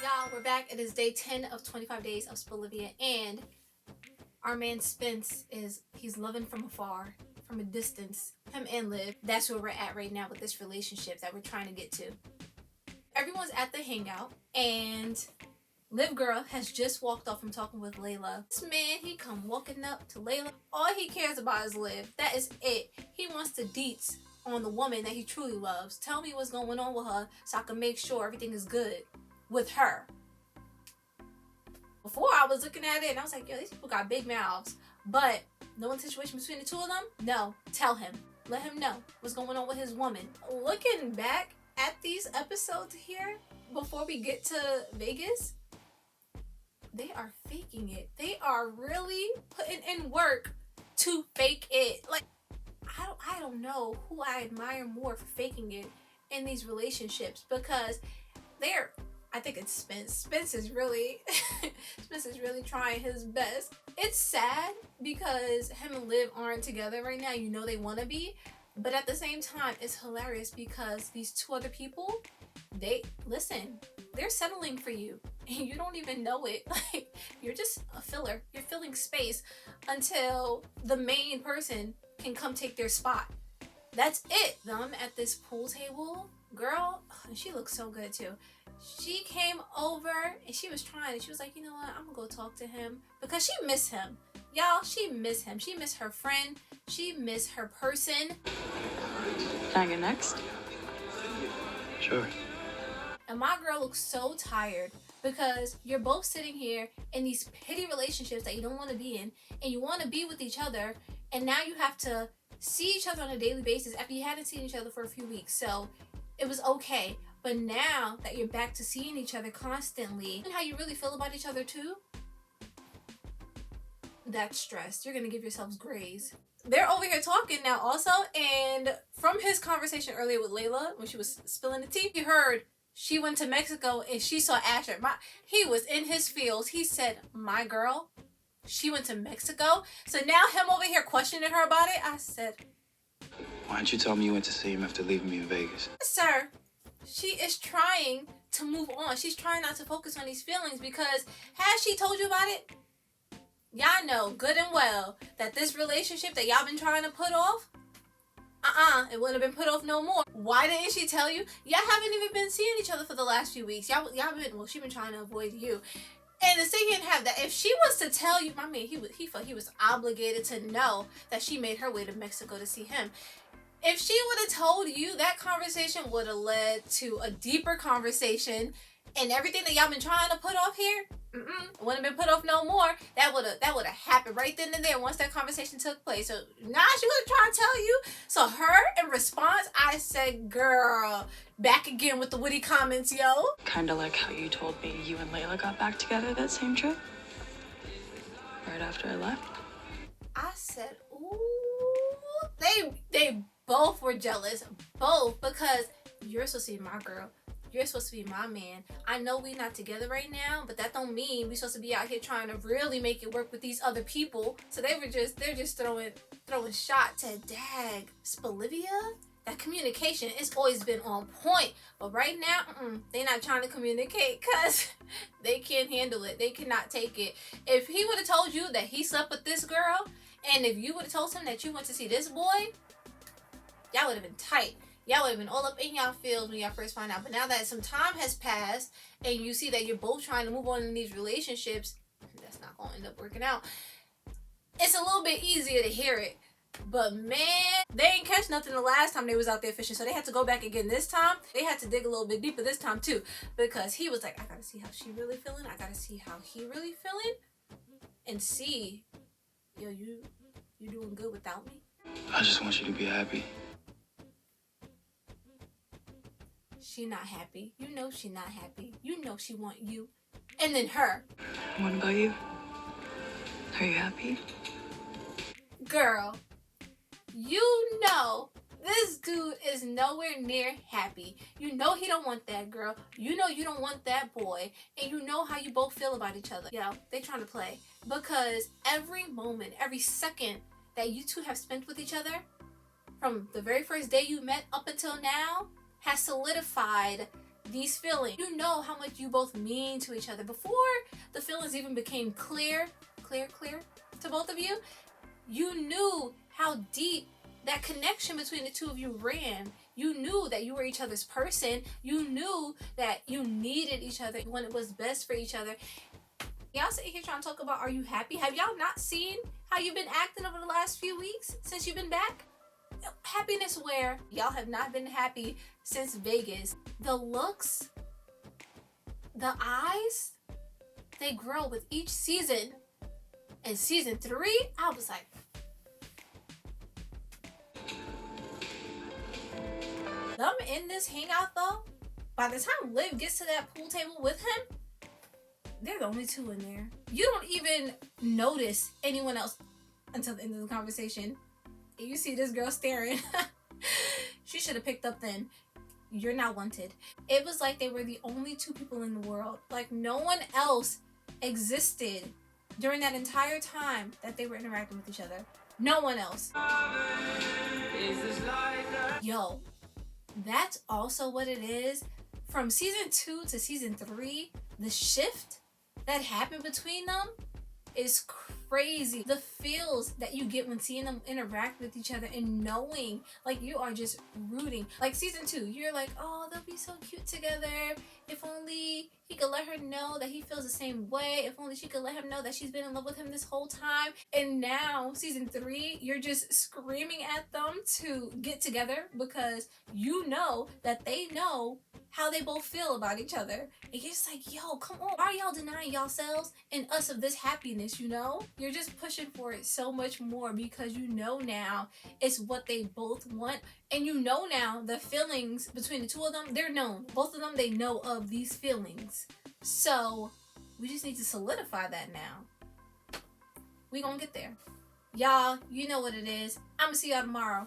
Y'all, we're back. It is day 10 of 25 Days of Spelivia, and our man Spence he's loving from afar, from a distance. Him and Liv. That's where we're at right now with this relationship that we're trying to get to. Everyone's at the hangout, and Liv girl has just walked off from talking with Layla. This man, he come walking up to Layla. All he cares about is Liv. That is it. He wants to deets on the woman that he truly loves. Tell me what's going on with her so I can make sure everything is good with her. Before I was looking at it and I was like, yo, these people got big mouths. But knowing the situation between the two of them, no, tell him. Let him know what's going on with his woman. Looking back at these episodes here, before we get to Vegas, they are faking it. They are really putting in work to fake it. Like, I don't know who I admire more for faking it in these relationships, because I think it's Spence. Spence is really trying his best. It's sad because him and Liv aren't together right now. You know they want to be, but at the same time, it's hilarious because these two other people, they're settling for you and you don't even know it. Like, you're just a filler. You're filling space until the main person can come take their spot. That's it. Them at this pool table, girl, she looks so good too. She came over and she was trying. She was like, you know what? I'm gonna go talk to him because she missed him. Y'all, she missed him. She missed her friend. She missed her person. Can I get next? Sure. And my girl looks so tired because you're both sitting here in these pity relationships that you don't want to be in, and you want to be with each other, and now you have to see each other on a daily basis after you hadn't seen each other for a few weeks. So it was okay. But now that you're back to seeing each other constantly, and how you really feel about each other too, that's stress. You're gonna give yourselves grace. They're over here talking now also, and from his conversation earlier with Layla, when she was spilling the tea, he heard she went to Mexico and she saw Asher. He was in his feels. He said, my girl, she went to Mexico. So now him over here questioning her about it, I said, Why didn't you tell me you went to see him after leaving me in Vegas? sir, she is trying to move on. She's trying not to focus on these feelings, because has she told you about it? Y'all know good and well that this relationship that y'all been trying to put off, it wouldn't have been put off no more. Why didn't she tell you? Y'all haven't even been seeing each other for the last few weeks. Y'all been, well, she been trying to avoid you. And the thing can't have that. If she was to tell you, I mean, he felt he was obligated to know that she made her way to Mexico to see him. If she would have told you, that conversation would have led to a deeper conversation, and everything that y'all been trying to put off here, wouldn't have been put off no more. That would have happened right then and there once that conversation took place. So now she was trying to tell you. So her, in response, I said, girl, back again with the witty comments, yo. Kind of like how you told me you and Layla got back together that same trip. Right after I left. I said, ooh, they both were jealous. Both, because you're supposed to be my girl. You're supposed to be my man. I know we not together right now, but that don't mean we supposed to be out here trying to really make it work with these other people. So they're just throwing shot to dag Spelivia. That communication, it's always been on point. But right now, they not trying to communicate because they can't handle it. They cannot take it. If he would have told you that he slept with this girl, and if you would have told him that you went to see this boy, y'all would have been tight. Y'all would have been all up in y'all feels when y'all first find out. But now that some time has passed and you see that you're both trying to move on in these relationships, that's not going to end up working out. It's a little bit easier to hear it. But man, they ain't catch nothing the last time they was out there fishing. So they had to go back again this time. They had to dig a little bit deeper this time too. Because he was like, I got to see how she really feeling. I got to see how he really feeling. And see, yo, you doing good without me? I just want you to be happy. She not happy. You know she not happy. You know she want you. And then her. What about you? Are you happy? Girl, you know this dude is nowhere near happy. You know he don't want that girl. You know you don't want that boy. And you know how you both feel about each other. Yo, they trying to play. Because every moment, every second that you two have spent with each other, from the very first day you met up until now, has solidified these feelings. You know how much you both mean to each other. Before the feelings even became clear to both of you, you knew how deep that connection between the two of you ran. You knew that you were each other's person. You knew that you needed each other when it was best for each other. Y'all sitting here trying to talk about, are you happy? Have y'all not seen how you've been acting over the last few weeks since you've been back? Happiness where y'all have not been happy since Vegas. The looks, the eyes, they grow with each season. In season 3, I was like, them in this hangout though, by the time Liv gets to that pool table with him, they're the only two in there. You don't even notice anyone else until the end of the conversation. You see this girl staring. She should have picked up then. You're not wanted. It was like they were the only two people in the world. Like no one else existed during that entire time that they were interacting with each other. No one else. Yo, that's also what it is. From season 2 to season 3, the shift that happened between them is crazy. The feels that you get when seeing them interact with each other and knowing, like, you are just rooting. Like season 2, you're like, oh, they'll be so cute together. If only he could let her know that he feels the same way. If only she could let him know that she's been in love with him this whole time. And now season 3, you're just screaming at them to get together because you know that they know how they both feel about each other. And you're just like, yo, come on. Why are y'all denying yourselves and us of this happiness, you know? You're just pushing for it so much more because you know now it's what they both want. And you know now the feelings between the two of them, they're known. Both of them, they know of these feelings. So we just need to solidify that now. We gonna get there. Y'all, you know what it is. I'm gonna see y'all tomorrow.